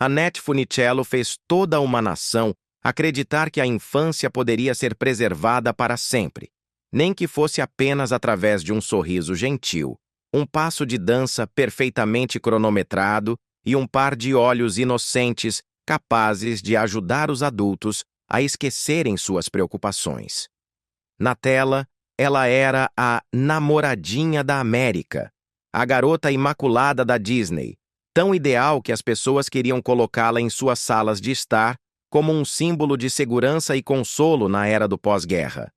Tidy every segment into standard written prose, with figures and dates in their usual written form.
Annette Funicello fez toda uma nação acreditar que a infância poderia ser preservada para sempre, nem que fosse apenas através de um sorriso gentil, um passo de dança perfeitamente cronometrado e um par de olhos inocentes capazes de ajudar os adultos a esquecerem suas preocupações. Na tela, ela era a namoradinha da América, a garota imaculada da Disney, tão ideal que as pessoas queriam colocá-la em suas salas de estar como um símbolo de segurança e consolo na era do pós-guerra.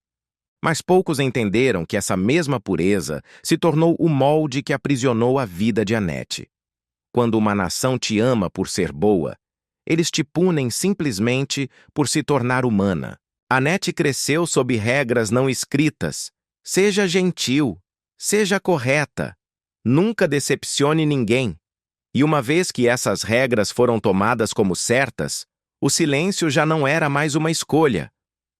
Mas poucos entenderam que essa mesma pureza se tornou o molde que aprisionou a vida de Annette. Quando uma nação te ama por ser boa, eles te punem simplesmente por se tornar humana. Annette cresceu sob regras não escritas. Seja gentil, seja correta, nunca decepcione ninguém. E uma vez que essas regras foram tomadas como certas, o silêncio já não era mais uma escolha.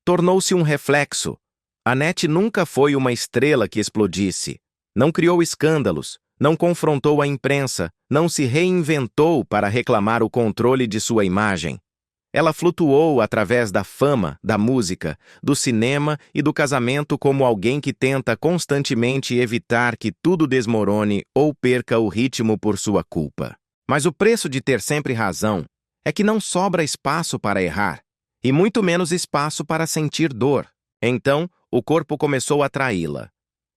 Tornou-se um reflexo. Annette nunca foi uma estrela que explodisse. Não criou escândalos, não confrontou a imprensa, não se reinventou para reclamar o controle de sua imagem. Ela flutuou através da fama, da música, do cinema e do casamento como alguém que tenta constantemente evitar que tudo desmorone ou perca o ritmo por sua culpa. Mas o preço de ter sempre razão é que não sobra espaço para errar, e muito menos espaço para sentir dor. Então, o corpo começou a traí-la.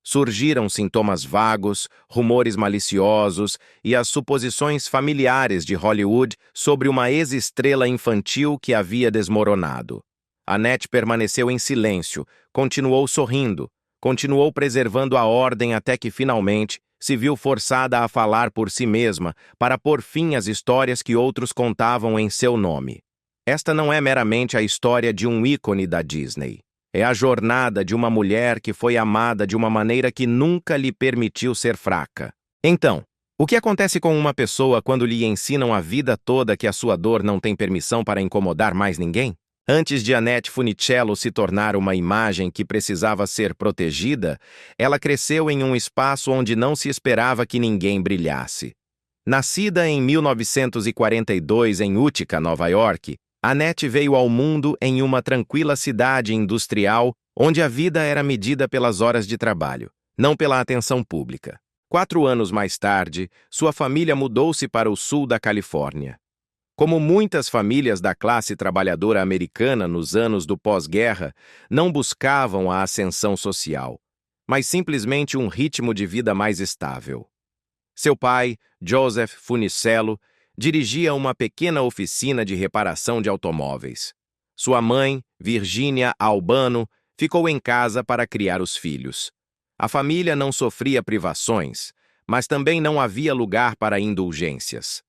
Surgiram sintomas vagos, rumores maliciosos e as suposições familiares de Hollywood sobre uma ex-estrela infantil que havia desmoronado. Annette permaneceu em silêncio, continuou sorrindo, continuou preservando a ordem até que finalmente se viu forçada a falar por si mesma para pôr fim às histórias que outros contavam em seu nome. Esta não é meramente a história de um ícone da Disney. É a jornada de uma mulher que foi amada de uma maneira que nunca lhe permitiu ser fraca. Então, o que acontece com uma pessoa quando lhe ensinam a vida toda que a sua dor não tem permissão para incomodar mais ninguém? Antes de Annette Funicello se tornar uma imagem que precisava ser protegida, ela cresceu em um espaço onde não se esperava que ninguém brilhasse. Nascida em 1942 em Utica, Nova York, Annette veio ao mundo em uma tranquila cidade industrial onde a vida era medida pelas horas de trabalho, não pela atenção pública. 4 anos mais tarde, sua família mudou-se para o sul da Califórnia. Como muitas famílias da classe trabalhadora americana nos anos do pós-guerra, não buscavam a ascensão social, mas simplesmente um ritmo de vida mais estável. Seu pai, Joseph Funicello, dirigia uma pequena oficina de reparação de automóveis. Sua mãe, Virginia Albano, ficou em casa para criar os filhos. A família não sofria privações, mas também não havia lugar para indulgências.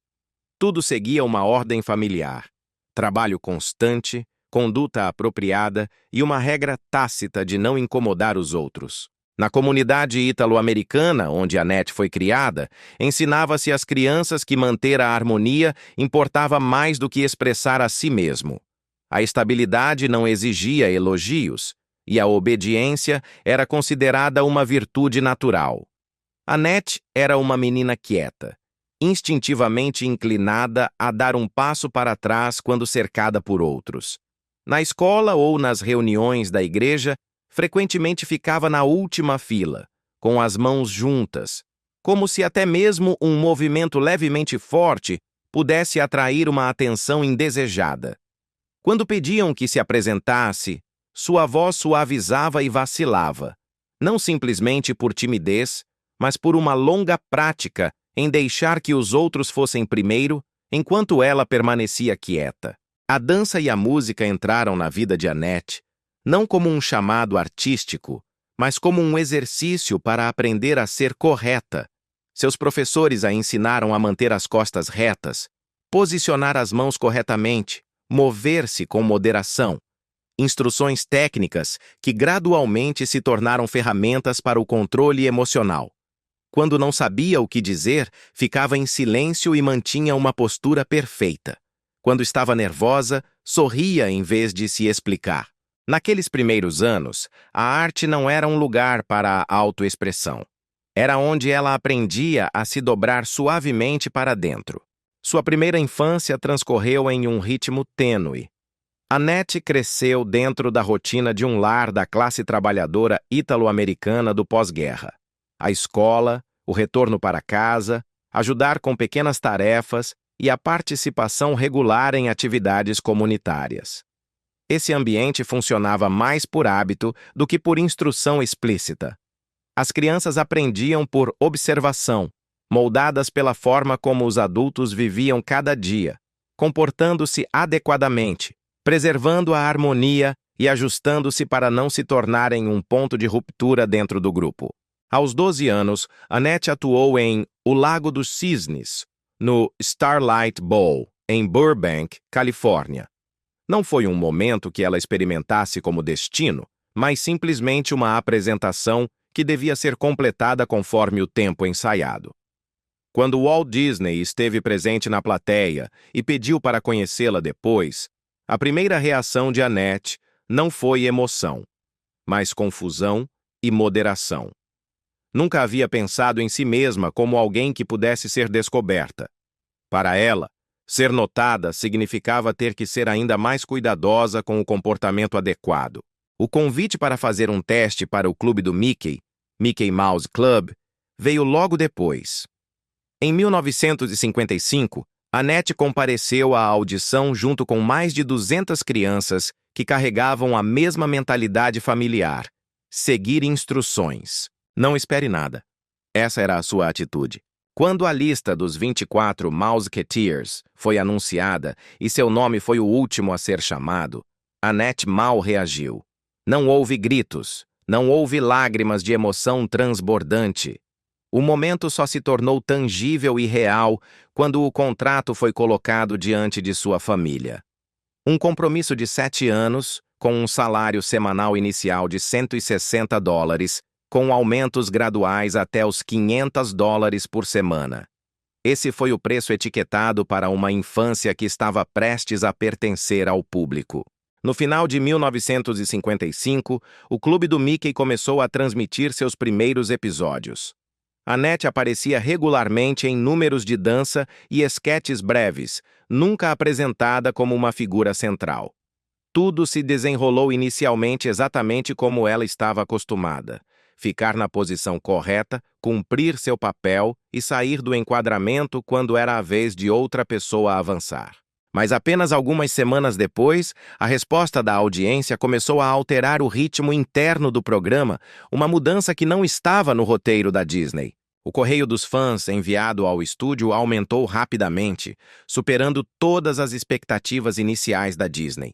Tudo seguia uma ordem familiar: trabalho constante, conduta apropriada e uma regra tácita de não incomodar os outros. Na comunidade ítalo-americana, onde Annette foi criada, ensinava-se às crianças que manter a harmonia importava mais do que expressar a si mesmo. A estabilidade não exigia elogios, e a obediência era considerada uma virtude natural. Annette era uma menina quieta, instintivamente inclinada a dar um passo para trás quando cercada por outros. Na escola ou nas reuniões da igreja, frequentemente ficava na última fila, com as mãos juntas, como se até mesmo um movimento levemente forte pudesse atrair uma atenção indesejada. Quando pediam que se apresentasse, sua voz suavizava e vacilava, não simplesmente por timidez, mas por uma longa prática em deixar que os outros fossem primeiro, enquanto ela permanecia quieta. A dança e a música entraram na vida de Annette, não como um chamado artístico, mas como um exercício para aprender a ser correta. Seus professores a ensinaram a manter as costas retas, posicionar as mãos corretamente, mover-se com moderação. Instruções técnicas que gradualmente se tornaram ferramentas para o controle emocional. Quando não sabia o que dizer, ficava em silêncio e mantinha uma postura perfeita. Quando estava nervosa, sorria em vez de se explicar. Naqueles primeiros anos, a arte não era um lugar para a autoexpressão. Era onde ela aprendia a se dobrar suavemente para dentro. Sua primeira infância transcorreu em um ritmo tênue. Annette cresceu dentro da rotina de um lar da classe trabalhadora ítalo-americana do pós-guerra. A escola, o retorno para casa, ajudar com pequenas tarefas e a participação regular em atividades comunitárias. Esse ambiente funcionava mais por hábito do que por instrução explícita. As crianças aprendiam por observação, moldadas pela forma como os adultos viviam cada dia, comportando-se adequadamente, preservando a harmonia e ajustando-se para não se tornarem um ponto de ruptura dentro do grupo. Aos 12 anos, Annette atuou em O Lago dos Cisnes, no Starlight Bowl, em Burbank, Califórnia. Não foi um momento que ela experimentasse como destino, mas simplesmente uma apresentação que devia ser completada conforme o tempo ensaiado. Quando Walt Disney esteve presente na plateia e pediu para conhecê-la depois, a primeira reação de Annette não foi emoção, mas confusão e moderação. Nunca havia pensado em si mesma como alguém que pudesse ser descoberta. Para ela, ser notada significava ter que ser ainda mais cuidadosa com o comportamento adequado. O convite para fazer um teste para o clube do Mickey, Mickey Mouse Club, veio logo depois. Em 1955, Annette compareceu à audição junto com mais de 200 crianças que carregavam a mesma mentalidade familiar: seguir instruções. Não espere nada. Essa era a sua atitude. Quando a lista dos 24 Mouseketeers foi anunciada e seu nome foi o último a ser chamado, Annette mal reagiu. Não houve gritos, não houve lágrimas de emoção transbordante. O momento só se tornou tangível e real quando o contrato foi colocado diante de sua família. Um compromisso de 7 anos, com um salário semanal inicial de $160, com aumentos graduais até os $500 por semana. Esse foi o preço etiquetado para uma infância que estava prestes a pertencer ao público. No final de 1955, o Clube do Mickey começou a transmitir seus primeiros episódios. Annette aparecia regularmente em números de dança e esquetes breves, nunca apresentada como uma figura central. Tudo se desenrolou inicialmente exatamente como ela estava acostumada: ficar na posição correta, cumprir seu papel e sair do enquadramento quando era a vez de outra pessoa avançar. Mas apenas algumas semanas depois, a resposta da audiência começou a alterar o ritmo interno do programa, uma mudança que não estava no roteiro da Disney. O correio dos fãs enviado ao estúdio aumentou rapidamente, superando todas as expectativas iniciais da Disney.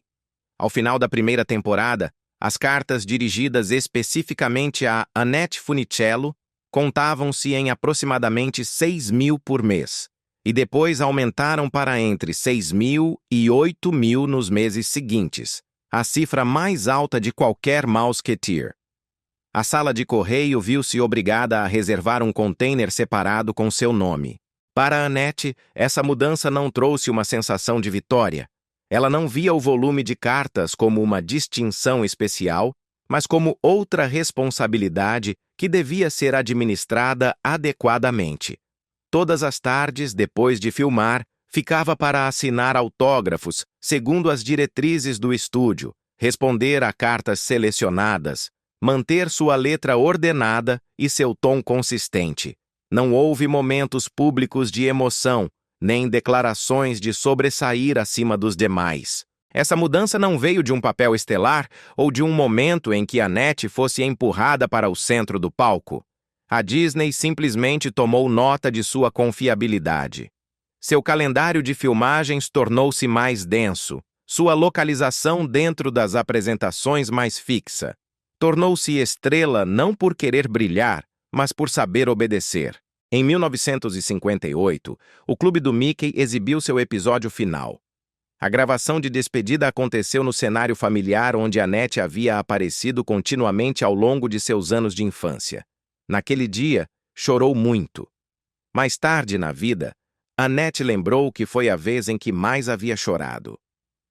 Ao final da primeira temporada, as cartas dirigidas especificamente a Annette Funicello contavam-se em aproximadamente 6.000 por mês, e depois aumentaram para entre 6.000 e 8.000 nos meses seguintes, a cifra mais alta de qualquer Mouseketeer. A sala de correio viu-se obrigada a reservar um container separado com seu nome. Para Annette, essa mudança não trouxe uma sensação de vitória. Ela não via o volume de cartas como uma distinção especial, mas como outra responsabilidade que devia ser administrada adequadamente. Todas as tardes, depois de filmar, ficava para assinar autógrafos, segundo as diretrizes do estúdio, responder a cartas selecionadas, manter sua letra ordenada e seu tom consistente. Não houve momentos públicos de emoção, nem declarações de sobressair acima dos demais. Essa mudança não veio de um papel estelar ou de um momento em que Annette fosse empurrada para o centro do palco. A Disney simplesmente tomou nota de sua confiabilidade. Seu calendário de filmagens tornou-se mais denso, sua localização dentro das apresentações mais fixa. Tornou-se estrela não por querer brilhar, mas por saber obedecer. Em 1958, o Clube do Mickey exibiu seu episódio final. A gravação de despedida aconteceu no cenário familiar onde Annette havia aparecido continuamente ao longo de seus anos de infância. Naquele dia, chorou muito. Mais tarde na vida, Annette lembrou que foi a vez em que mais havia chorado.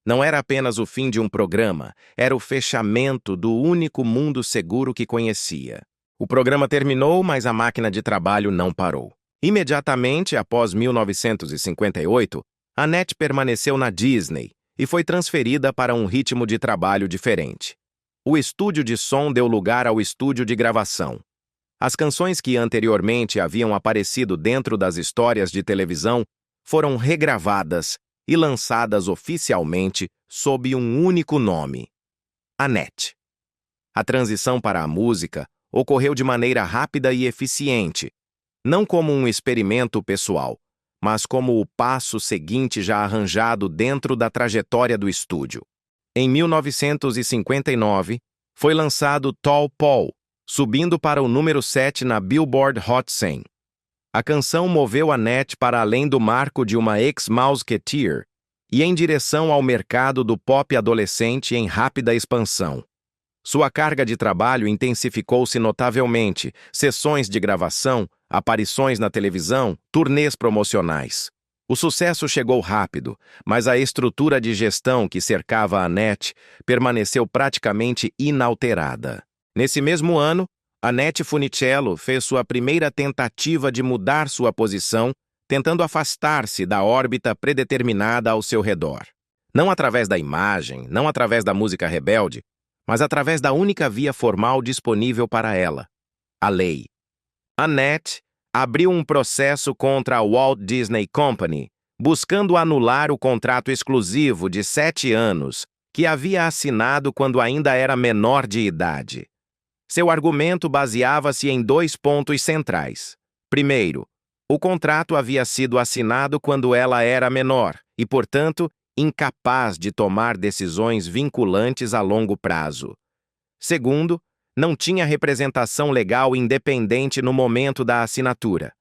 Não era apenas o fim de um programa, era o fechamento do único mundo seguro que conhecia. O programa terminou, mas a máquina de trabalho não parou. Imediatamente após 1958, Annette permaneceu na Disney e foi transferida para um ritmo de trabalho diferente. O estúdio de som deu lugar ao estúdio de gravação. As canções que anteriormente haviam aparecido dentro das histórias de televisão foram regravadas e lançadas oficialmente sob um único nome: Annette. A transição para a música ocorreu de maneira rápida e eficiente, não como um experimento pessoal, mas como o passo seguinte já arranjado dentro da trajetória do estúdio. Em 1959, foi lançado Tall Paul, subindo para o número 7 na Billboard Hot 100. A canção moveu Annette para além do marco de uma ex-Mouseketeer e em direção ao mercado do pop adolescente em rápida expansão. Sua carga de trabalho intensificou-se notavelmente, sessões de gravação, aparições na televisão, turnês promocionais. O sucesso chegou rápido, mas a estrutura de gestão que cercava a Annette permaneceu praticamente inalterada. Nesse mesmo ano, Annette Funicello fez sua primeira tentativa de mudar sua posição, tentando afastar-se da órbita predeterminada ao seu redor. Não através da imagem, não através da música rebelde, mas através da única via formal disponível para ela: a lei. Annette abriu um processo contra a Walt Disney Company, buscando anular o contrato exclusivo de 7 anos que havia assinado quando ainda era menor de idade. Seu argumento baseava-se em 2 pontos centrais. Primeiro, o contrato havia sido assinado quando ela era menor e, portanto, incapaz de tomar decisões vinculantes a longo prazo. Segundo, não tinha representação legal independente no momento da assinatura.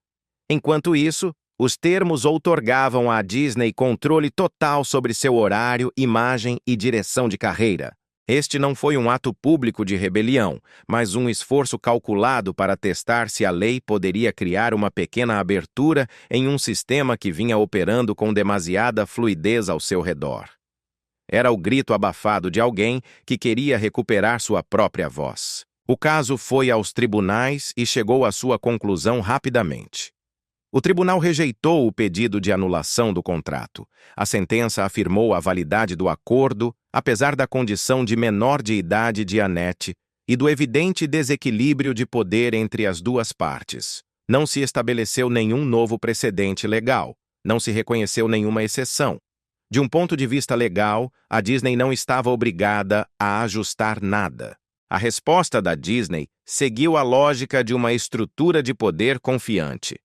Enquanto isso, os termos outorgavam à Disney controle total sobre seu horário, imagem e direção de carreira. Este não foi um ato público de rebelião, mas um esforço calculado para testar se a lei poderia criar uma pequena abertura em um sistema que vinha operando com demasiada fluidez ao seu redor. Era o grito abafado de alguém que queria recuperar sua própria voz. O caso foi aos tribunais e chegou à sua conclusão rapidamente. O tribunal rejeitou o pedido de anulação do contrato. A sentença afirmou a validade do acordo, apesar da condição de menor de idade de Annette e do evidente desequilíbrio de poder entre as duas partes. Não se estabeleceu nenhum novo precedente legal, não se reconheceu nenhuma exceção. De um ponto de vista legal, a Disney não estava obrigada a ajustar nada. A resposta da Disney seguiu a lógica de uma estrutura de poder confiante.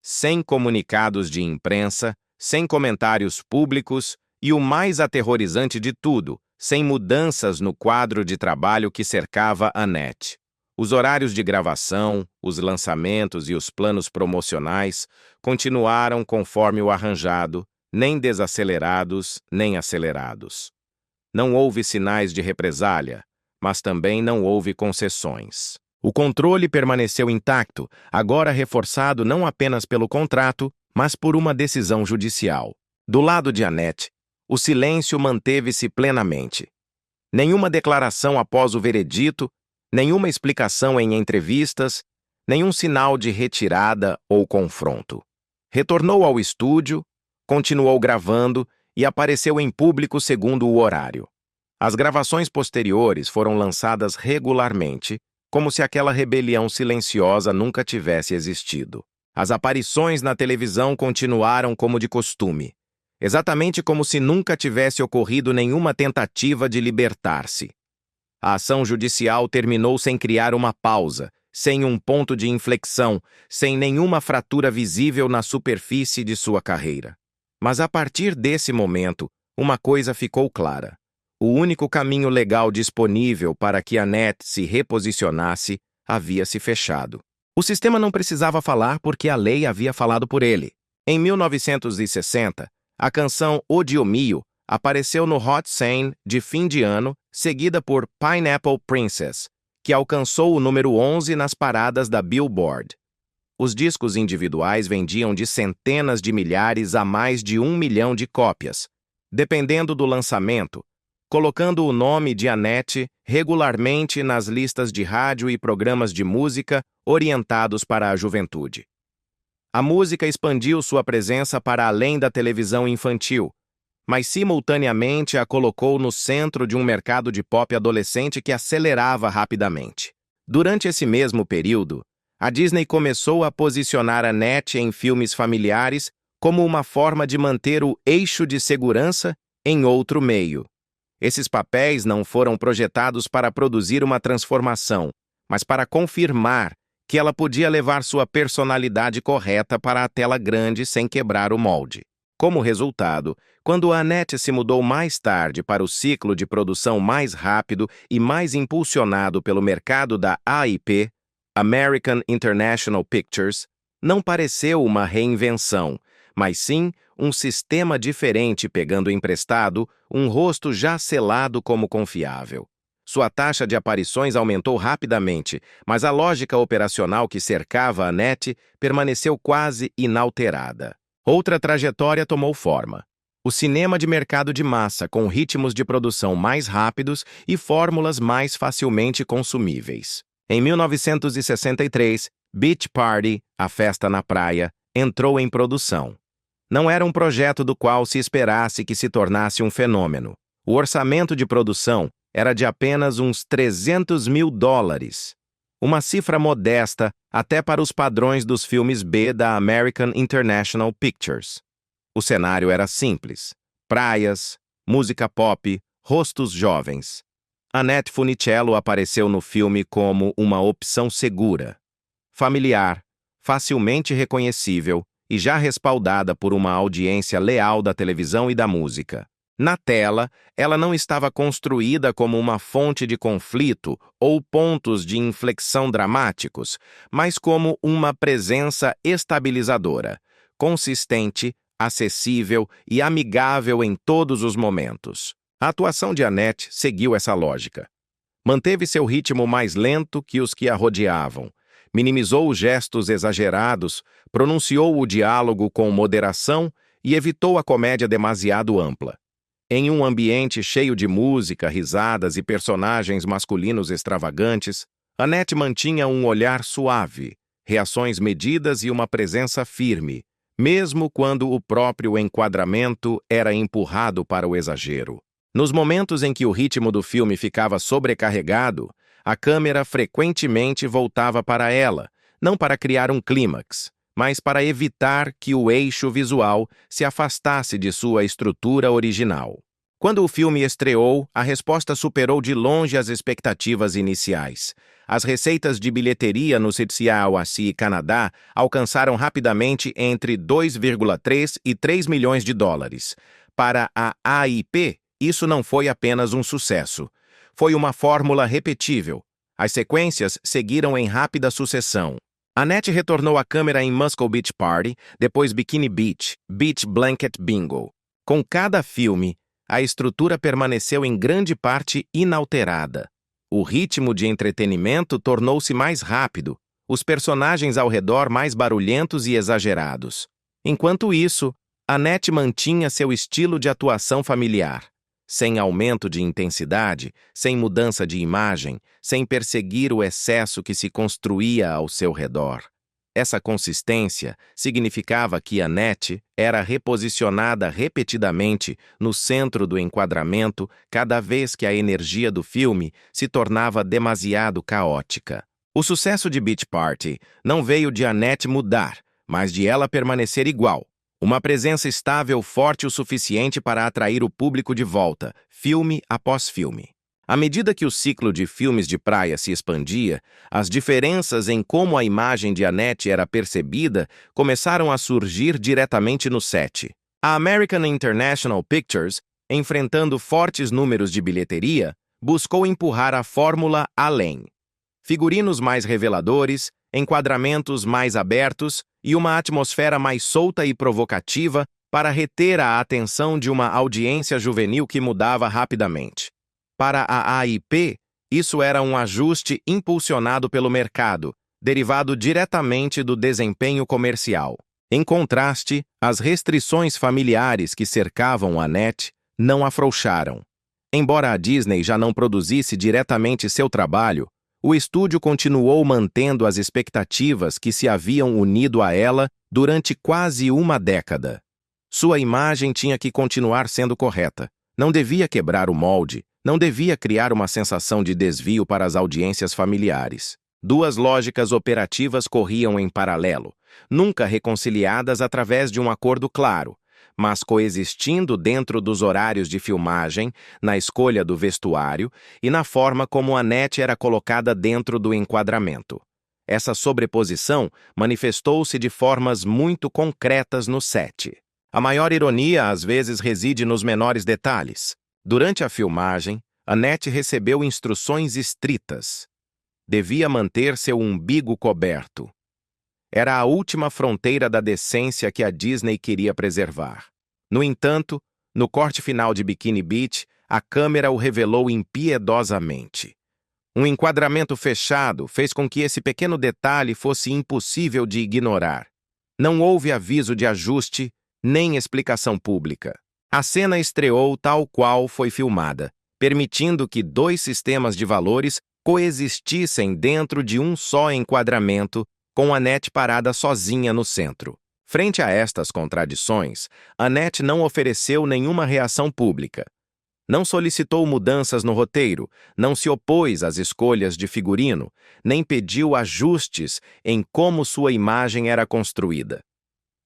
Sem comunicados de imprensa, sem comentários públicos e, o mais aterrorizante de tudo, sem mudanças no quadro de trabalho que cercava Annette. Os horários de gravação, os lançamentos e os planos promocionais continuaram conforme o arranjado, nem desacelerados, nem acelerados. Não houve sinais de represália, mas também não houve concessões. O controle permaneceu intacto, agora reforçado não apenas pelo contrato, mas por uma decisão judicial. Do lado de Annette, o silêncio manteve-se plenamente. Nenhuma declaração após o veredito, nenhuma explicação em entrevistas, nenhum sinal de retirada ou confronto. Retornou ao estúdio, continuou gravando e apareceu em público segundo o horário. As gravações posteriores foram lançadas regularmente, como se aquela rebelião silenciosa nunca tivesse existido. As aparições na televisão continuaram como de costume, exatamente como se nunca tivesse ocorrido nenhuma tentativa de libertar-se. A ação judicial terminou sem criar uma pausa, sem um ponto de inflexão, sem nenhuma fratura visível na superfície de sua carreira. Mas a partir desse momento, uma coisa ficou clara. O único caminho legal disponível para que Annette se reposicionasse havia se fechado. O sistema não precisava falar porque a lei havia falado por ele. Em 1960, a canção Odio Mio apareceu no Hot 100 de fim de ano, seguida por Pineapple Princess, que alcançou o número 11 nas paradas da Billboard. Os discos individuais vendiam de centenas de milhares a mais de 1 milhão de cópias, dependendo do lançamento, colocando o nome de Annette regularmente nas listas de rádio e programas de música orientados para a juventude. A música expandiu sua presença para além da televisão infantil, mas simultaneamente a colocou no centro de um mercado de pop adolescente que acelerava rapidamente. Durante esse mesmo período, a Disney começou a posicionar Annette em filmes familiares como uma forma de manter o eixo de segurança em outro meio. Esses papéis não foram projetados para produzir uma transformação, mas para confirmar que ela podia levar sua personalidade correta para a tela grande sem quebrar o molde. Como resultado, quando Annette se mudou mais tarde para o ciclo de produção mais rápido e mais impulsionado pelo mercado da AIP, American International Pictures, não pareceu uma reinvenção, mas sim um sistema diferente pegando emprestado um rosto já selado como confiável. Sua taxa de aparições aumentou rapidamente, mas a lógica operacional que cercava Annette permaneceu quase inalterada. Outra trajetória tomou forma. O cinema de mercado de massa, com ritmos de produção mais rápidos e fórmulas mais facilmente consumíveis. Em 1963, Beach Party, a festa na praia, entrou em produção. Não era um projeto do qual se esperasse que se tornasse um fenômeno. O orçamento de produção era de apenas uns $300 mil. Uma cifra modesta até para os padrões dos filmes B da American International Pictures. O cenário era simples: praias, música pop, rostos jovens. Annette Funicello apareceu no filme como uma opção segura, familiar, facilmente reconhecível e já respaldada por uma audiência leal da televisão e da música. Na tela, ela não estava construída como uma fonte de conflito ou pontos de inflexão dramáticos, mas como uma presença estabilizadora, consistente, acessível e amigável em todos os momentos. A atuação de Annette seguiu essa lógica. Manteve seu ritmo mais lento que os que a rodeavam, minimizou os gestos exagerados, pronunciou o diálogo com moderação e evitou a comédia demasiado ampla. Em um ambiente cheio de música, risadas e personagens masculinos extravagantes, Annette mantinha um olhar suave, reações medidas e uma presença firme, mesmo quando o próprio enquadramento era empurrado para o exagero. Nos momentos em que o ritmo do filme ficava sobrecarregado, a câmera frequentemente voltava para ela, não para criar um clímax, mas para evitar que o eixo visual se afastasse de sua estrutura original. Quando o filme estreou, a resposta superou de longe as expectativas iniciais. As receitas de bilheteria no CCAOC e Canadá alcançaram rapidamente entre 2,3 e 3 milhões de dólares. Para a AIP, isso não foi apenas um sucesso. Foi uma fórmula repetível. As sequências seguiram em rápida sucessão. Annette retornou à câmera em Muscle Beach Party, depois Bikini Beach, Beach Blanket Bingo. Com cada filme, a estrutura permaneceu em grande parte inalterada. O ritmo de entretenimento tornou-se mais rápido, os personagens ao redor mais barulhentos e exagerados. Enquanto isso, Annette mantinha seu estilo de atuação familiar, sem aumento de intensidade, sem mudança de imagem, sem perseguir o excesso que se construía ao seu redor. Essa consistência significava que Annette era reposicionada repetidamente no centro do enquadramento cada vez que a energia do filme se tornava demasiado caótica. O sucesso de Beach Party não veio de Annette mudar, mas de ela permanecer igual. Uma presença estável forte o suficiente para atrair o público de volta, filme após filme. À medida que o ciclo de filmes de praia se expandia, as diferenças em como a imagem de Annette era percebida começaram a surgir diretamente no set. A American International Pictures, enfrentando fortes números de bilheteria, buscou empurrar a fórmula além. Figurinos mais reveladores, enquadramentos mais abertos e uma atmosfera mais solta e provocativa para reter a atenção de uma audiência juvenil que mudava rapidamente. Para a AIP, isso era um ajuste impulsionado pelo mercado, derivado diretamente do desempenho comercial. Em contraste, as restrições familiares que cercavam Annette não afrouxaram. Embora a Disney já não produzisse diretamente seu trabalho, O estúdio continuou mantendo as expectativas que se haviam unido a ela durante quase uma década. Sua imagem tinha que continuar sendo correta. Não devia quebrar o molde, não devia criar uma sensação de desvio para as audiências familiares. Duas lógicas operativas corriam em paralelo, nunca reconciliadas através de um acordo claro, mas coexistindo dentro dos horários de filmagem, na escolha do vestuário e na forma como Annette era colocada dentro do enquadramento. Essa sobreposição manifestou-se de formas muito concretas no set. A maior ironia às vezes reside nos menores detalhes. Durante a filmagem, Annette recebeu instruções estritas. Devia manter seu umbigo coberto. Era a última fronteira da decência que a Disney queria preservar. No entanto, no corte final de Bikini Beach, a câmera o revelou impiedosamente. Um enquadramento fechado fez com que esse pequeno detalhe fosse impossível de ignorar. Não houve aviso de ajuste, nem explicação pública. A cena estreou tal qual foi filmada, permitindo que dois sistemas de valores coexistissem dentro de um só enquadramento, com Annette parada sozinha no centro. Frente a estas contradições, Annette não ofereceu nenhuma reação pública. Não solicitou mudanças no roteiro, não se opôs às escolhas de figurino, nem pediu ajustes em como sua imagem era construída.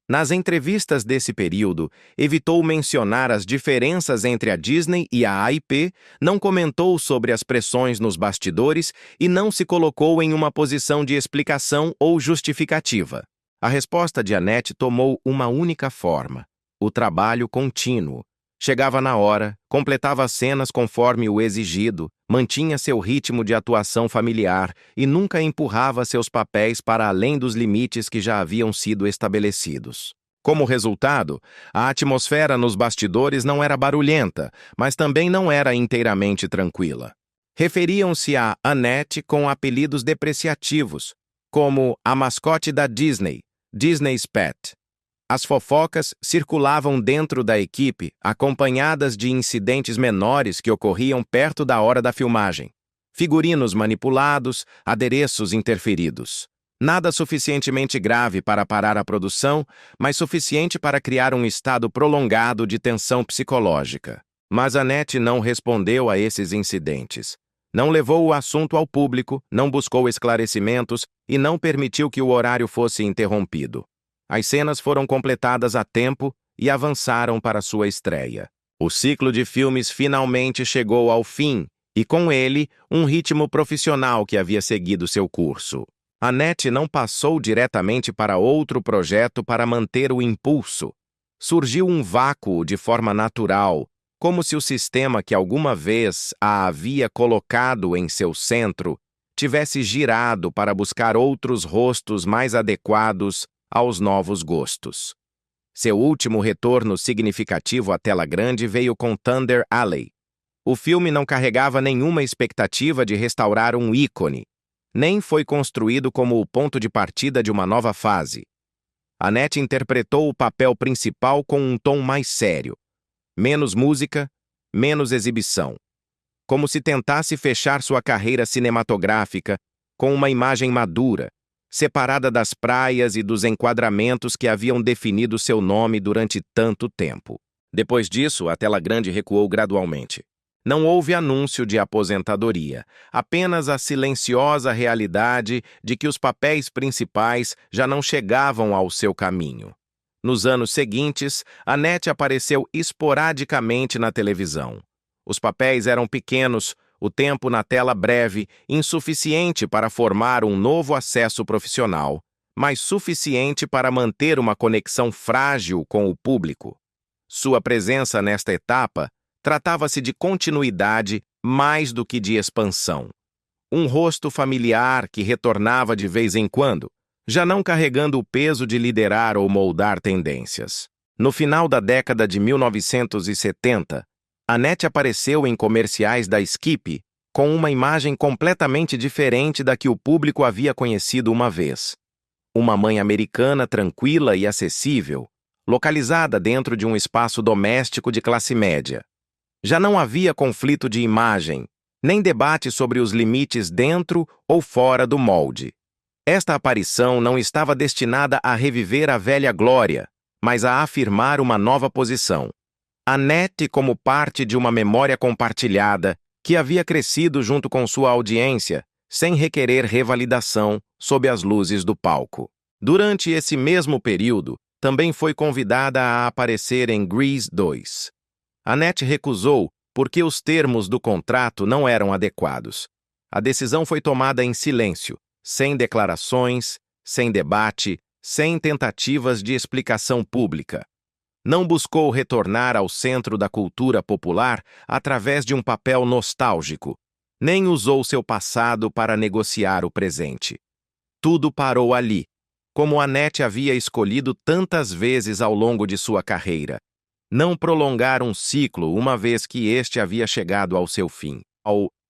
Nas entrevistas desse período, evitou mencionar as diferenças entre a Disney e a AIP, não comentou sobre as pressões nos bastidores e não se colocou em uma posição de explicação ou justificativa. A resposta de Annette tomou uma única forma: o trabalho contínuo. Chegava na hora, completava as cenas conforme o exigido, mantinha seu ritmo de atuação familiar e nunca empurrava seus papéis para além dos limites que já haviam sido estabelecidos. Como resultado, a atmosfera nos bastidores não era barulhenta, mas também não era inteiramente tranquila. Referiam-se a Annette com apelidos depreciativos, como a mascote da Disney, Disney's Pet. As fofocas circulavam dentro da equipe, acompanhadas de incidentes menores que ocorriam perto da hora da filmagem. Figurinos manipulados, adereços interferidos. Nada suficientemente grave para parar a produção, mas suficiente para criar um estado prolongado de tensão psicológica. Mas Annette não respondeu a esses incidentes. Não levou o assunto ao público, não buscou esclarecimentos e não permitiu que o horário fosse interrompido. As cenas foram completadas a tempo e avançaram para sua estreia. O ciclo de filmes finalmente chegou ao fim, e com ele, um ritmo profissional que havia seguido seu curso. Annette não passou diretamente para outro projeto para manter o impulso. Surgiu um vácuo de forma natural, como se o sistema que alguma vez a havia colocado em seu centro tivesse girado para buscar outros rostos mais adequados aos novos gostos. Seu último retorno significativo à tela grande veio com Thunder Alley. O filme não carregava nenhuma expectativa de restaurar um ícone, nem foi construído como o ponto de partida de uma nova fase. Annette interpretou o papel principal com um tom mais sério. Menos música, menos exibição. Como se tentasse fechar sua carreira cinematográfica com uma imagem madura, separada das praias e dos enquadramentos que haviam definido seu nome durante tanto tempo. Depois disso, a tela grande recuou gradualmente. Não houve anúncio de aposentadoria, apenas a silenciosa realidade de que os papéis principais já não chegavam ao seu caminho. Nos anos seguintes, Annette apareceu esporadicamente na televisão. Os papéis eram pequenos, o tempo na tela breve, insuficiente para formar um novo acesso profissional, mas suficiente para manter uma conexão frágil com o público. Sua presença nesta etapa tratava-se de continuidade mais do que de expansão. Um rosto familiar que retornava de vez em quando, já não carregando o peso de liderar ou moldar tendências. No final da década de 1970, Annette apareceu em comerciais da Skippy com uma imagem completamente diferente da que o público havia conhecido uma vez. Uma mãe americana tranquila e acessível, localizada dentro de um espaço doméstico de classe média. Já não havia conflito de imagem, nem debate sobre os limites dentro ou fora do molde. Esta aparição não estava destinada a reviver a velha glória, mas a afirmar uma nova posição. Annette como parte de uma memória compartilhada que havia crescido junto com sua audiência, sem requerer revalidação sob as luzes do palco. Durante esse mesmo período, também foi convidada a aparecer em Grease 2. Annette recusou porque os termos do contrato não eram adequados. A decisão foi tomada em silêncio, sem declarações, sem debate, sem tentativas de explicação pública. Não buscou retornar ao centro da cultura popular através de um papel nostálgico, nem usou seu passado para negociar o presente. Tudo parou ali, como Annette havia escolhido tantas vezes ao longo de sua carreira. Não prolongar um ciclo uma vez que este havia chegado ao seu fim.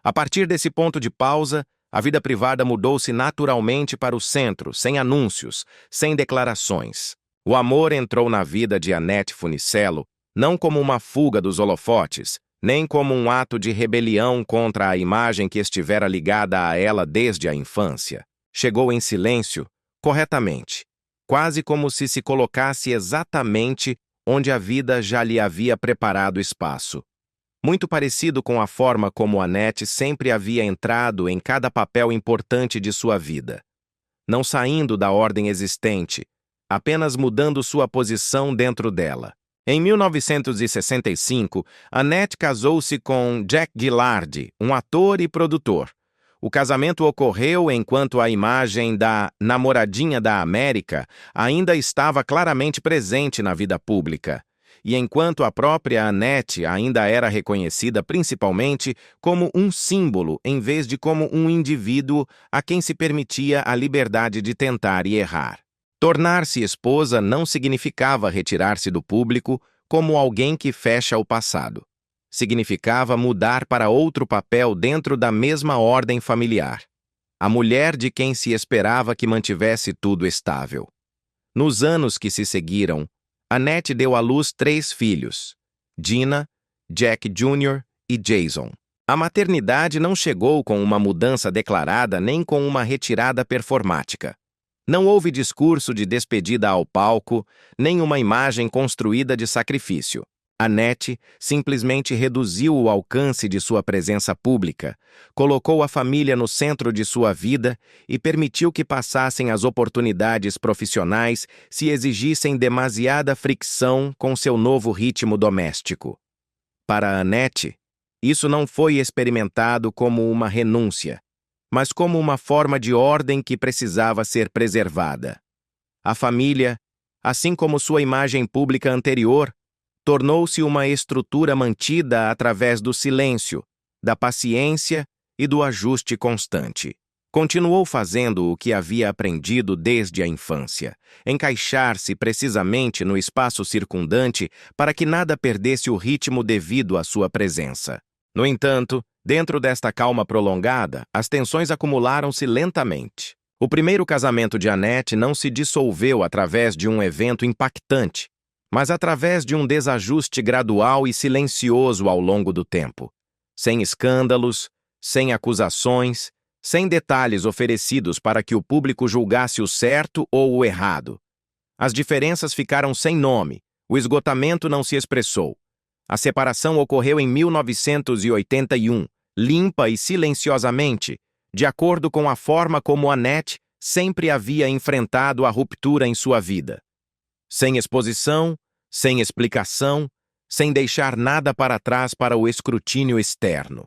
A partir desse ponto de pausa, a vida privada mudou-se naturalmente para o centro, sem anúncios, sem declarações. O amor entrou na vida de Annette Funicello não como uma fuga dos holofotes, nem como um ato de rebelião contra a imagem que estivera ligada a ela desde a infância. Chegou em silêncio, corretamente, quase como se colocasse exatamente onde a vida já lhe havia preparado espaço. Muito parecido com a forma como Annette sempre havia entrado em cada papel importante de sua vida. Não saindo da ordem existente, apenas mudando sua posição dentro dela. Em 1965, Annette casou-se com Jack Ghilardi, um ator e produtor. O casamento ocorreu enquanto a imagem da namoradinha da América ainda estava claramente presente na vida pública, e enquanto a própria Annette ainda era reconhecida principalmente como um símbolo em vez de como um indivíduo a quem se permitia a liberdade de tentar e errar. Tornar-se esposa não significava retirar-se do público como alguém que fecha o passado. Significava mudar para outro papel dentro da mesma ordem familiar. A mulher de quem se esperava que mantivesse tudo estável. Nos anos que se seguiram, Annette deu à luz 3 filhos, Gina, Jack Jr. e Jason. A maternidade não chegou com uma mudança declarada nem com uma retirada performática. Não houve discurso de despedida ao palco, nem uma imagem construída de sacrifício. Annette simplesmente reduziu o alcance de sua presença pública, colocou a família no centro de sua vida e permitiu que passassem as oportunidades profissionais se exigissem demasiada fricção com seu novo ritmo doméstico. Para Annette, isso não foi experimentado como uma renúncia, mas como uma forma de ordem que precisava ser preservada. A família, assim como sua imagem pública anterior, tornou-se uma estrutura mantida através do silêncio, da paciência e do ajuste constante. Continuou fazendo o que havia aprendido desde a infância, encaixar-se precisamente no espaço circundante para que nada perdesse o ritmo devido à sua presença. No entanto, dentro desta calma prolongada, as tensões acumularam-se lentamente. O primeiro casamento de Annette não se dissolveu através de um evento impactante, mas através de um desajuste gradual e silencioso ao longo do tempo. Sem escândalos, sem acusações, sem detalhes oferecidos para que o público julgasse o certo ou o errado. As diferenças ficaram sem nome, o esgotamento não se expressou. A separação ocorreu em 1981, limpa e silenciosamente, de acordo com a forma como Annette sempre havia enfrentado a ruptura em sua vida. Sem exposição, sem explicação, sem deixar nada para trás para o escrutínio externo.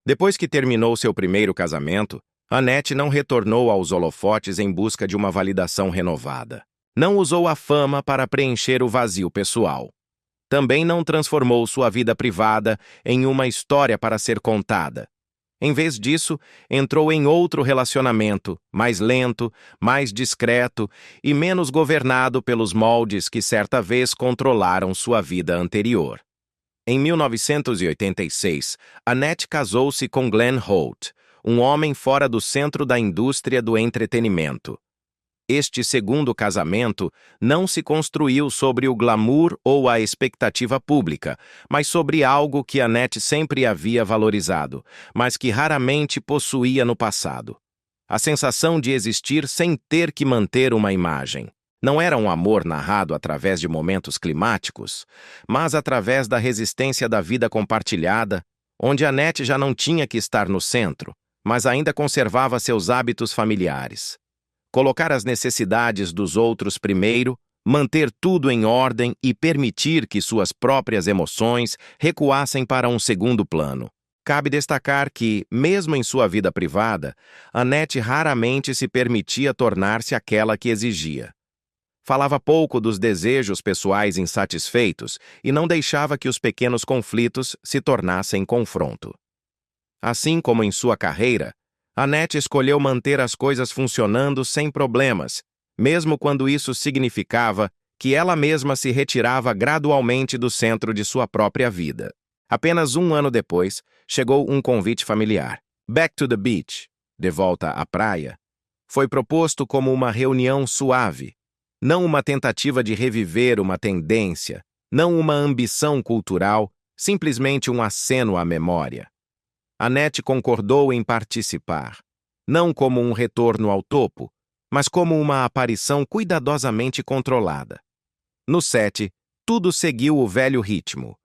Depois que terminou seu primeiro casamento, Annette não retornou aos holofotes em busca de uma validação renovada. Não usou a fama para preencher o vazio pessoal. Também não transformou sua vida privada em uma história para ser contada. Em vez disso, entrou em outro relacionamento, mais lento, mais discreto e menos governado pelos moldes que certa vez controlaram sua vida anterior. Em 1986, Annette casou-se com Glenn Holt, um homem fora do centro da indústria do entretenimento. Este segundo casamento não se construiu sobre o glamour ou a expectativa pública, mas sobre algo que Annette sempre havia valorizado, mas que raramente possuía no passado. A sensação de existir sem ter que manter uma imagem. Não era um amor narrado através de momentos climáticos, mas através da resistência da vida compartilhada, onde Annette já não tinha que estar no centro, mas ainda conservava seus hábitos familiares. Colocar as necessidades dos outros primeiro, manter tudo em ordem e permitir que suas próprias emoções recuassem para um segundo plano. Cabe destacar que, mesmo em sua vida privada, Annette raramente se permitia tornar-se aquela que exigia. Falava pouco dos desejos pessoais insatisfeitos e não deixava que os pequenos conflitos se tornassem confronto. Assim como em sua carreira, Annette escolheu manter as coisas funcionando sem problemas, mesmo quando isso significava que ela mesma se retirava gradualmente do centro de sua própria vida. Apenas um ano depois, chegou um convite familiar. Back to the Beach, de volta à praia, foi proposto como uma reunião suave, não uma tentativa de reviver uma tendência, não uma ambição cultural, simplesmente um aceno à memória. Annette concordou em participar, não como um retorno ao topo, mas como uma aparição cuidadosamente controlada. No set, tudo seguiu o velho ritmo.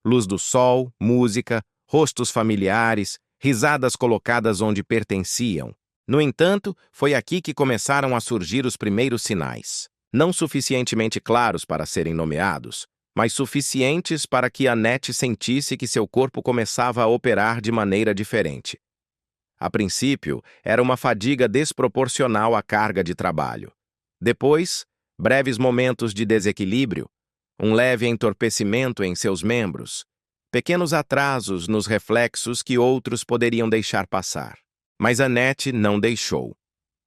Luz do sol, música, rostos familiares, risadas colocadas onde pertenciam. No entanto, foi aqui que começaram a surgir os primeiros sinais. Não suficientemente claros para serem nomeados, mas suficientes para que Annette sentisse que seu corpo começava a operar de maneira diferente. A princípio, era uma fadiga desproporcional à carga de trabalho. Depois, breves momentos de desequilíbrio, um leve entorpecimento em seus membros, pequenos atrasos nos reflexos que outros poderiam deixar passar. Mas Annette não deixou.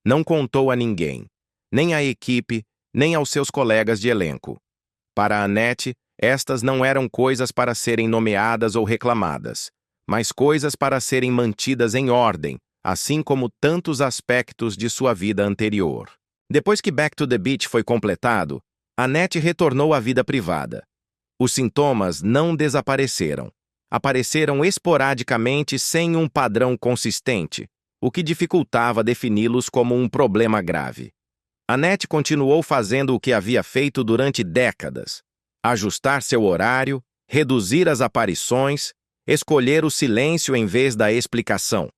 Não contou a ninguém, nem à equipe, nem aos seus colegas de elenco. Para Annette, estas não eram coisas para serem nomeadas ou reclamadas, mas coisas para serem mantidas em ordem, assim como tantos aspectos de sua vida anterior. Depois que Back to the Beach foi completado, Annette retornou à vida privada. Os sintomas não desapareceram. Apareceram esporadicamente sem um padrão consistente, o que dificultava defini-los como um problema grave. Annette continuou fazendo o que havia feito durante décadas: ajustar seu horário, reduzir as aparições, escolher o silêncio em vez da explicação.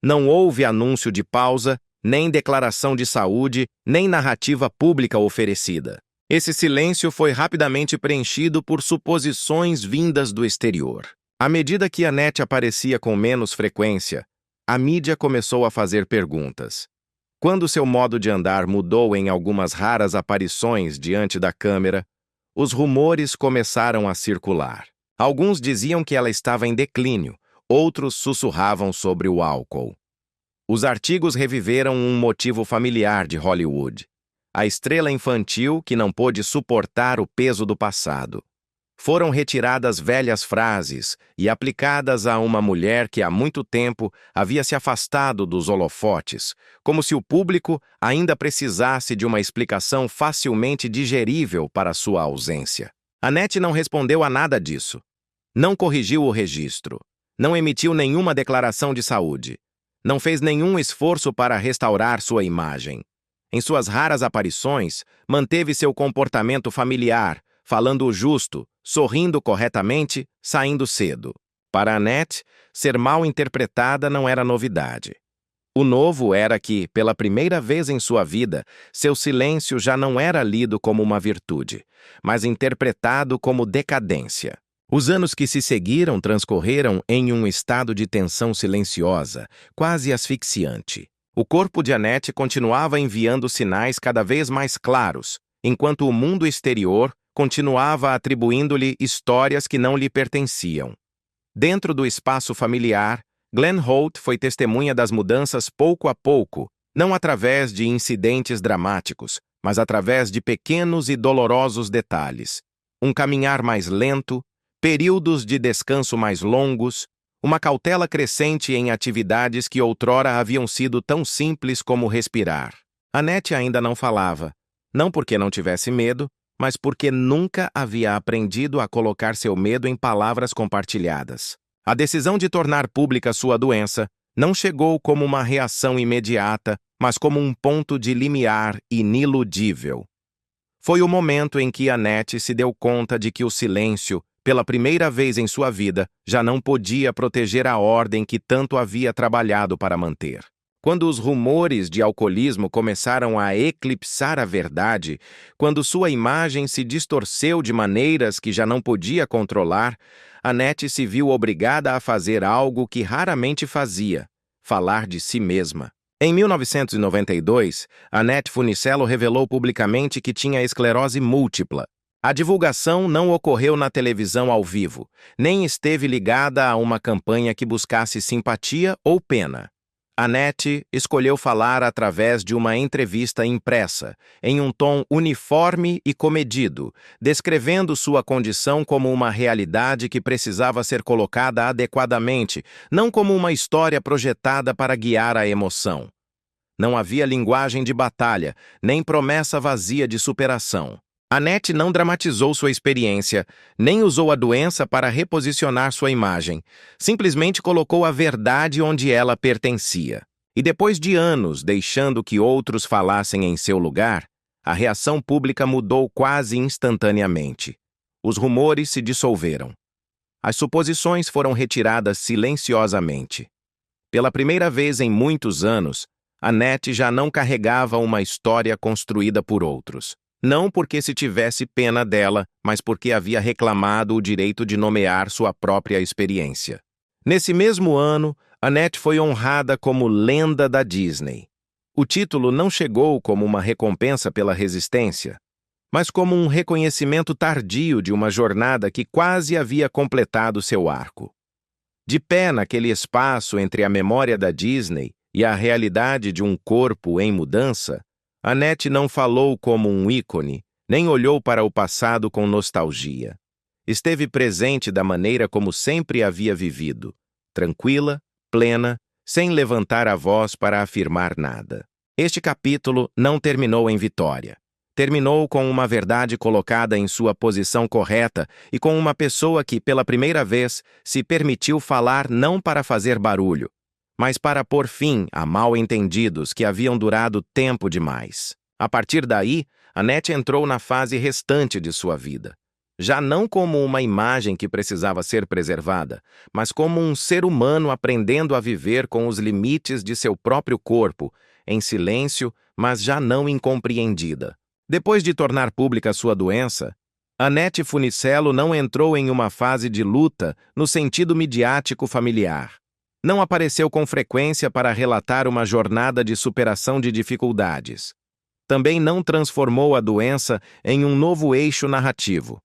Não houve anúncio de pausa, nem declaração de saúde, nem narrativa pública oferecida. Esse silêncio foi rapidamente preenchido por suposições vindas do exterior. À medida que Annette aparecia com menos frequência, a mídia começou a fazer perguntas. Quando seu modo de andar mudou em algumas raras aparições diante da câmera, os rumores começaram a circular. Alguns diziam que ela estava em declínio, outros sussurravam sobre o álcool. Os artigos reviveram um motivo familiar de Hollywood: a estrela infantil que não pôde suportar o peso do passado. Foram retiradas velhas frases e aplicadas a uma mulher que há muito tempo havia se afastado dos holofotes, como se o público ainda precisasse de uma explicação facilmente digerível para sua ausência. Annette não respondeu a nada disso. Não corrigiu o registro. Não emitiu nenhuma declaração de saúde. Não fez nenhum esforço para restaurar sua imagem. Em suas raras aparições, manteve seu comportamento familiar, falando o justo, sorrindo corretamente, saindo cedo. Para Annette, ser mal interpretada não era novidade. O novo era que, pela primeira vez em sua vida, seu silêncio já não era lido como uma virtude, mas interpretado como decadência. Os anos que se seguiram transcorreram em um estado de tensão silenciosa, quase asfixiante. O corpo de Annette continuava enviando sinais cada vez mais claros, enquanto o mundo exterior continuava atribuindo-lhe histórias que não lhe pertenciam. Dentro do espaço familiar, Glenn Holt foi testemunha das mudanças pouco a pouco, não através de incidentes dramáticos, mas através de pequenos e dolorosos detalhes. Um caminhar mais lento, períodos de descanso mais longos, uma cautela crescente em atividades que outrora haviam sido tão simples como respirar. Annette ainda não falava, não porque não tivesse medo, mas porque nunca havia aprendido a colocar seu medo em palavras compartilhadas. A decisão de tornar pública sua doença não chegou como uma reação imediata, mas como um ponto de limiar iniludível. Foi o momento em que Annette se deu conta de que o silêncio, pela primeira vez em sua vida, já não podia proteger a ordem que tanto havia trabalhado para manter. Quando os rumores de alcoolismo começaram a eclipsar a verdade, quando sua imagem se distorceu de maneiras que já não podia controlar, Annette se viu obrigada a fazer algo que raramente fazia: falar de si mesma. Em 1992, Annette Funicello revelou publicamente que tinha esclerose múltipla. A divulgação não ocorreu na televisão ao vivo, nem esteve ligada a uma campanha que buscasse simpatia ou pena. Annette escolheu falar através de uma entrevista impressa, em um tom uniforme e comedido, descrevendo sua condição como uma realidade que precisava ser colocada adequadamente, não como uma história projetada para guiar a emoção. Não havia linguagem de batalha, nem promessa vazia de superação. Annette não dramatizou sua experiência, nem usou a doença para reposicionar sua imagem. Simplesmente colocou a verdade onde ela pertencia. E depois de anos deixando que outros falassem em seu lugar, a reação pública mudou quase instantaneamente. Os rumores se dissolveram. As suposições foram retiradas silenciosamente. Pela primeira vez em muitos anos, Annette já não carregava uma história construída por outros. Não porque se tivesse pena dela, mas porque havia reclamado o direito de nomear sua própria experiência. Nesse mesmo ano, Annette foi honrada como lenda da Disney. O título não chegou como uma recompensa pela resistência, mas como um reconhecimento tardio de uma jornada que quase havia completado seu arco. De pé naquele espaço entre a memória da Disney e a realidade de um corpo em mudança, Annette não falou como um ícone, nem olhou para o passado com nostalgia. Esteve presente da maneira como sempre havia vivido, tranquila, plena, sem levantar a voz para afirmar nada. Este capítulo não terminou em vitória. Terminou com uma verdade colocada em sua posição correta e com uma pessoa que, pela primeira vez, se permitiu falar não para fazer barulho, mas para pôr fim a mal-entendidos que haviam durado tempo demais. A partir daí, Annette entrou na fase restante de sua vida. Já não como uma imagem que precisava ser preservada, mas como um ser humano aprendendo a viver com os limites de seu próprio corpo, em silêncio, mas já não incompreendida. Depois de tornar pública sua doença, Annette Funicello não entrou em uma fase de luta no sentido midiático familiar. Não apareceu com frequência para relatar uma jornada de superação de dificuldades. Também não transformou a doença em um novo eixo narrativo.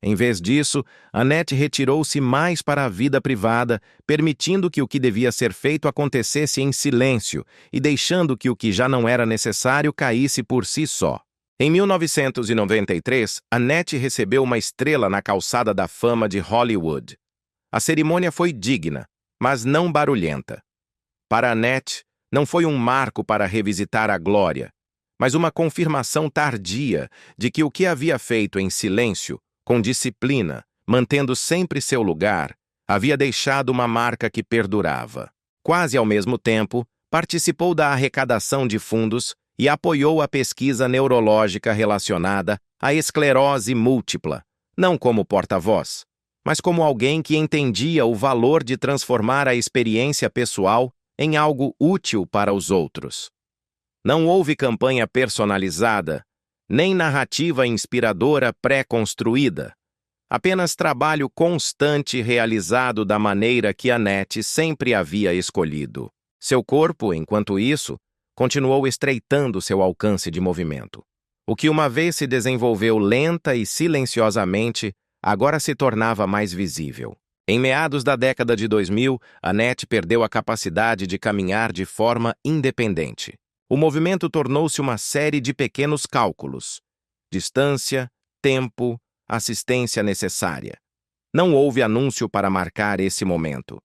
Em vez disso, Annette retirou-se mais para a vida privada, permitindo que o que devia ser feito acontecesse em silêncio e deixando que o que já não era necessário caísse por si só. Em 1993, Annette recebeu uma estrela na calçada da fama de Hollywood. A cerimônia foi digna, mas não barulhenta. Para Annette, não foi um marco para revisitar a glória, mas uma confirmação tardia de que o que havia feito em silêncio, com disciplina, mantendo sempre seu lugar, havia deixado uma marca que perdurava. Quase ao mesmo tempo, participou da arrecadação de fundos e apoiou a pesquisa neurológica relacionada à esclerose múltipla, não como porta-voz, mas como alguém que entendia o valor de transformar a experiência pessoal em algo útil para os outros. Não houve campanha personalizada, nem narrativa inspiradora pré-construída. Apenas trabalho constante realizado da maneira que Annette sempre havia escolhido. Seu corpo, enquanto isso, continuou estreitando seu alcance de movimento. O que uma vez se desenvolveu lenta e silenciosamente, agora se tornava mais visível. Em meados da década de 2000, Annette perdeu a capacidade de caminhar de forma independente. O movimento tornou-se uma série de pequenos cálculos: distância, tempo, assistência necessária. Não houve anúncio para marcar esse momento.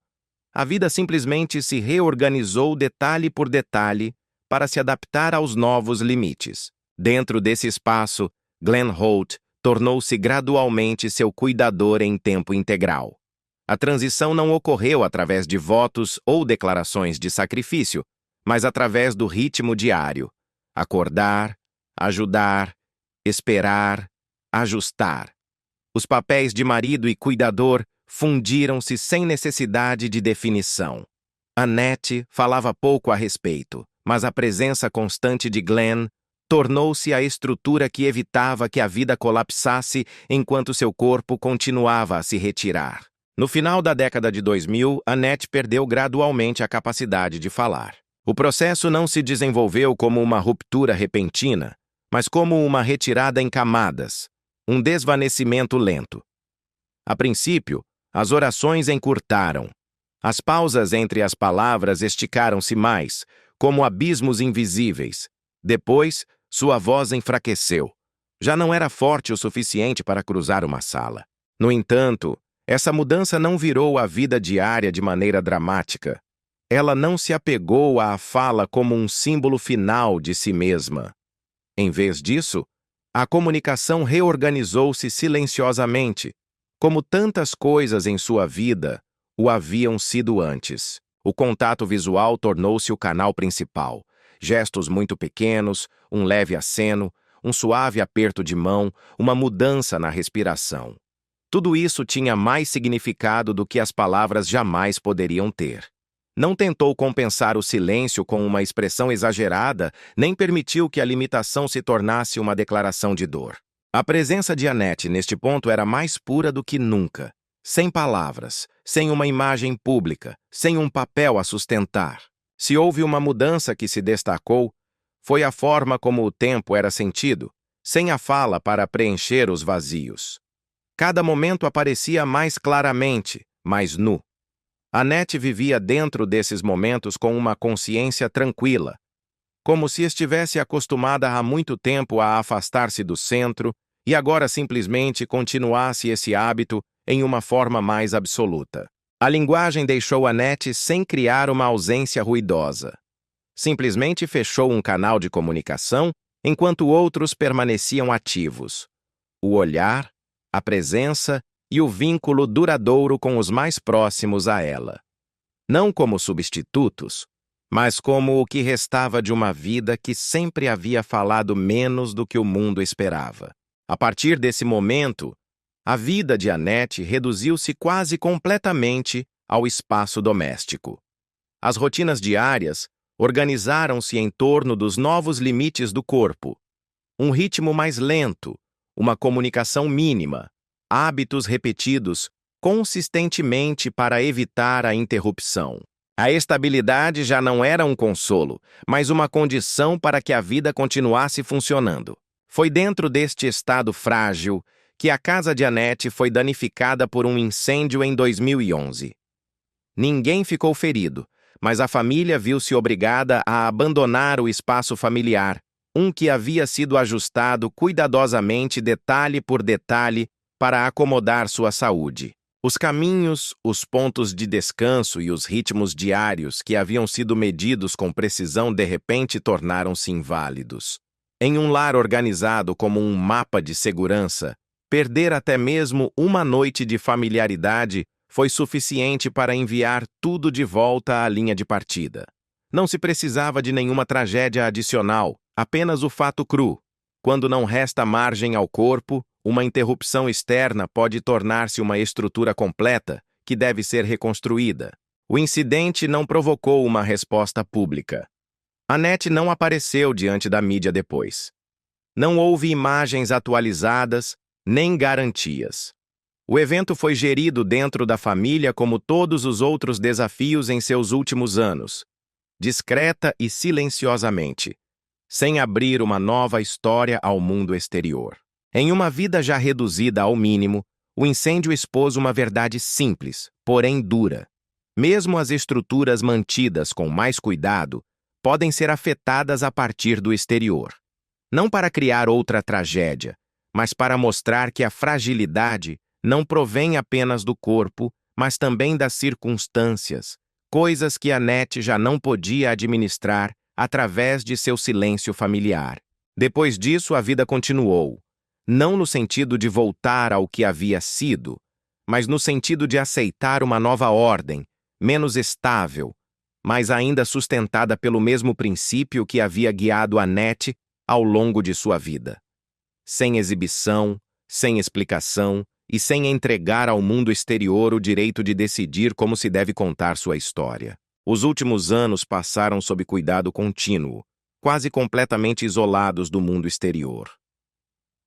A vida simplesmente se reorganizou detalhe por detalhe, para se adaptar aos novos limites. Dentro desse espaço, Glenn Holt tornou-se gradualmente seu cuidador em tempo integral. A transição não ocorreu através de votos ou declarações de sacrifício, mas através do ritmo diário. Acordar, ajudar, esperar, ajustar. Os papéis de marido e cuidador fundiram-se sem necessidade de definição. Annette falava pouco a respeito, mas a presença constante de Glenn tornou-se a estrutura que evitava que a vida colapsasse enquanto seu corpo continuava a se retirar. No final da década de 2000, Annette perdeu gradualmente a capacidade de falar. O processo não se desenvolveu como uma ruptura repentina, mas como uma retirada em camadas, um desvanecimento lento. A princípio, as orações encurtaram. As pausas entre as palavras esticaram-se mais, como abismos invisíveis. Depois, sua voz enfraqueceu. Já não era forte o suficiente para cruzar uma sala. No entanto, essa mudança não virou a vida diária de maneira dramática. Ela não se apegou à fala como um símbolo final de si mesma. Em vez disso, a comunicação reorganizou-se silenciosamente, como tantas coisas em sua vida o haviam sido antes. O contato visual tornou-se o canal principal. Gestos muito pequenos, um leve aceno, um suave aperto de mão, uma mudança na respiração. Tudo isso tinha mais significado do que as palavras jamais poderiam ter. Não tentou compensar o silêncio com uma expressão exagerada, nem permitiu que a limitação se tornasse uma declaração de dor. A presença de Annette neste ponto era mais pura do que nunca. Sem palavras, sem uma imagem pública, sem um papel a sustentar. Se houve uma mudança que se destacou, foi a forma como o tempo era sentido, sem a fala para preencher os vazios. Cada momento aparecia mais claramente, mais nu. Annette vivia dentro desses momentos com uma consciência tranquila, como se estivesse acostumada há muito tempo a afastar-se do centro e agora simplesmente continuasse esse hábito em uma forma mais absoluta. A linguagem deixou Annette sem criar uma ausência ruidosa. Simplesmente fechou um canal de comunicação enquanto outros permaneciam ativos. O olhar, a presença e o vínculo duradouro com os mais próximos a ela. Não como substitutos, mas como o que restava de uma vida que sempre havia falado menos do que o mundo esperava. A partir desse momento, a vida de Annette reduziu-se quase completamente ao espaço doméstico. As rotinas diárias organizaram-se em torno dos novos limites do corpo. Um ritmo mais lento, uma comunicação mínima, hábitos repetidos consistentemente para evitar a interrupção. A estabilidade já não era um consolo, mas uma condição para que a vida continuasse funcionando. Foi dentro deste estado frágil que a casa de Annette foi danificada por um incêndio em 2011. Ninguém ficou ferido, mas a família viu-se obrigada a abandonar o espaço familiar, um que havia sido ajustado cuidadosamente detalhe por detalhe para acomodar sua saúde. Os caminhos, os pontos de descanso e os ritmos diários que haviam sido medidos com precisão de repente tornaram-se inválidos. Em um lar organizado como um mapa de segurança, perder até mesmo uma noite de familiaridade foi suficiente para enviar tudo de volta à linha de partida. Não se precisava de nenhuma tragédia adicional, apenas o fato cru. Quando não resta margem ao corpo, uma interrupção externa pode tornar-se uma estrutura completa que deve ser reconstruída. O incidente não provocou uma resposta pública. Annette não apareceu diante da mídia depois. Não houve imagens atualizadas, nem garantias. O evento foi gerido dentro da família como todos os outros desafios em seus últimos anos, discreta e silenciosamente, sem abrir uma nova história ao mundo exterior. Em uma vida já reduzida ao mínimo, o incêndio expôs uma verdade simples, porém dura. Mesmo as estruturas mantidas com mais cuidado podem ser afetadas a partir do exterior. Não para criar outra tragédia, mas para mostrar que a fragilidade não provém apenas do corpo, mas também das circunstâncias, coisas que Annette já não podia administrar através de seu silêncio familiar. Depois disso, a vida continuou, não no sentido de voltar ao que havia sido, mas no sentido de aceitar uma nova ordem, menos estável, mas ainda sustentada pelo mesmo princípio que havia guiado Annette ao longo de sua vida. Sem exibição, sem explicação e sem entregar ao mundo exterior o direito de decidir como se deve contar sua história. Os últimos anos passaram sob cuidado contínuo, quase completamente isolados do mundo exterior.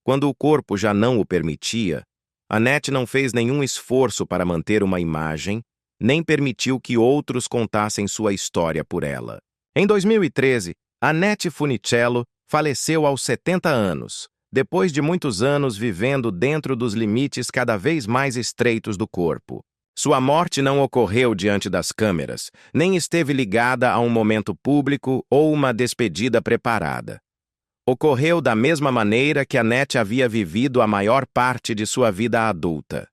Quando o corpo já não o permitia, Annette não fez nenhum esforço para manter uma imagem, nem permitiu que outros contassem sua história por ela. Em 2013, Annette Funicello faleceu aos 70 anos, depois de muitos anos vivendo dentro dos limites cada vez mais estreitos do corpo. Sua morte não ocorreu diante das câmeras, nem esteve ligada a um momento público ou uma despedida preparada. Ocorreu da mesma maneira que Annette havia vivido a maior parte de sua vida adulta.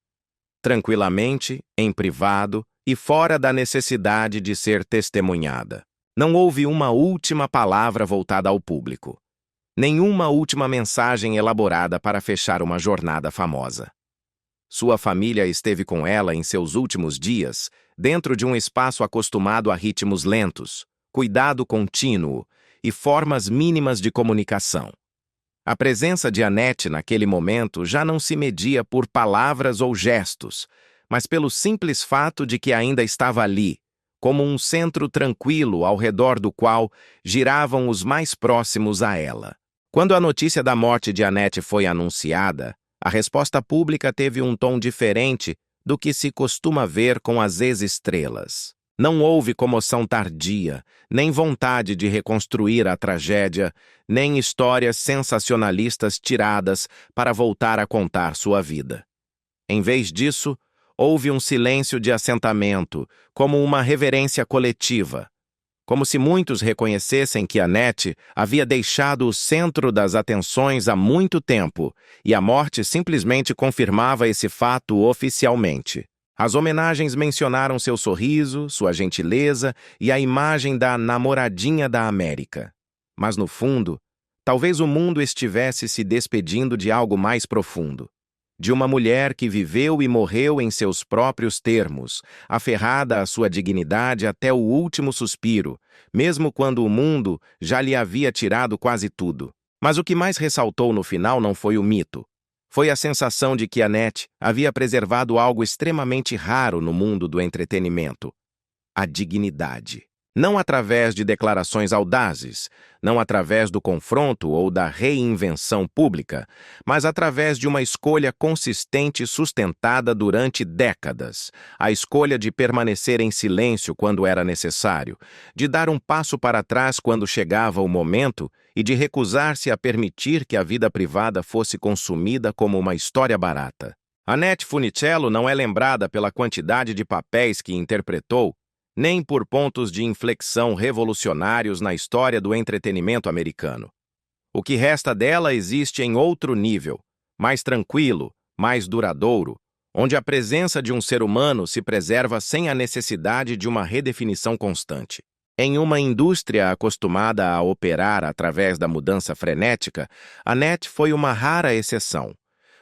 Tranquilamente, em privado e fora da necessidade de ser testemunhada. Não houve uma última palavra voltada ao público. Nenhuma última mensagem elaborada para fechar uma jornada famosa. Sua família esteve com ela em seus últimos dias, dentro de um espaço acostumado a ritmos lentos, cuidado contínuo e formas mínimas de comunicação. A presença de Annette naquele momento já não se media por palavras ou gestos, mas pelo simples fato de que ainda estava ali, como um centro tranquilo ao redor do qual giravam os mais próximos a ela. Quando a notícia da morte de Annette foi anunciada, a resposta pública teve um tom diferente do que se costuma ver com as ex-estrelas. Não houve comoção tardia, nem vontade de reconstruir a tragédia, nem histórias sensacionalistas tiradas para voltar a contar sua vida. Em vez disso, houve um silêncio de assentamento, como uma reverência coletiva, como se muitos reconhecessem que Annette havia deixado o centro das atenções há muito tempo, e a morte simplesmente confirmava esse fato oficialmente. As homenagens mencionaram seu sorriso, sua gentileza e a imagem da namoradinha da América. Mas, no fundo, talvez o mundo estivesse se despedindo de algo mais profundo. De uma mulher que viveu e morreu em seus próprios termos, aferrada à sua dignidade até o último suspiro, mesmo quando o mundo já lhe havia tirado quase tudo. Mas o que mais ressaltou no final não foi o mito. Foi a sensação de que Annette havia preservado algo extremamente raro no mundo do entretenimento: a dignidade. Não através de declarações audazes, não através do confronto ou da reinvenção pública, mas através de uma escolha consistente e sustentada durante décadas. A escolha de permanecer em silêncio quando era necessário, de dar um passo para trás quando chegava o momento e de recusar-se a permitir que a vida privada fosse consumida como uma história barata. Annette Funicello não é lembrada pela quantidade de papéis que interpretou, nem por pontos de inflexão revolucionários na história do entretenimento americano. O que resta dela existe em outro nível, mais tranquilo, mais duradouro, onde a presença de um ser humano se preserva sem a necessidade de uma redefinição constante. Em uma indústria acostumada a operar através da mudança frenética, Annette foi uma rara exceção,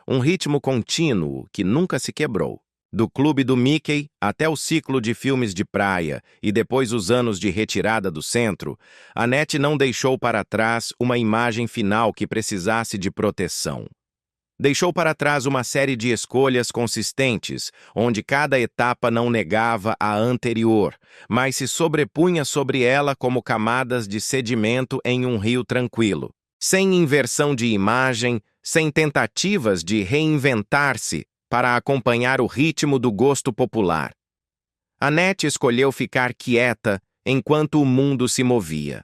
um ritmo contínuo que nunca se quebrou. Do Clube do Mickey até o ciclo de filmes de praia e depois os anos de retirada do centro, Annette não deixou para trás uma imagem final que precisasse de proteção. Deixou para trás uma série de escolhas consistentes, onde cada etapa não negava a anterior, mas se sobrepunha sobre ela como camadas de sedimento em um rio tranquilo. Sem inversão de imagem, sem tentativas de reinventar-se, para acompanhar o ritmo do gosto popular. Annette escolheu ficar quieta enquanto o mundo se movia.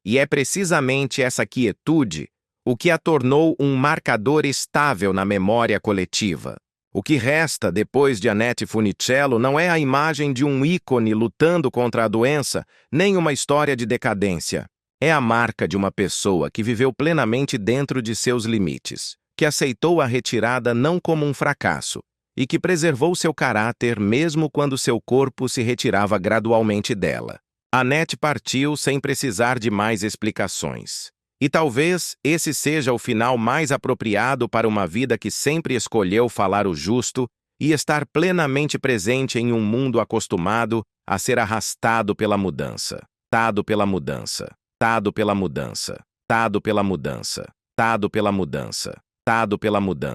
E é precisamente essa quietude o que a tornou um marcador estável na memória coletiva. O que resta depois de Annette Funicello não é a imagem de um ícone lutando contra a doença, nem uma história de decadência. É a marca de uma pessoa que viveu plenamente dentro de seus limites, que aceitou a retirada não como um fracasso e que preservou seu caráter mesmo quando seu corpo se retirava gradualmente dela. Annette partiu sem precisar de mais explicações. E talvez esse seja o final mais apropriado para uma vida que sempre escolheu falar o justo e estar plenamente presente em um mundo acostumado a ser arrastado pela mudança. Tado pela mudança. Tado pela mudança. Tado pela mudança. Tado pela mudança. Tado pela mudança.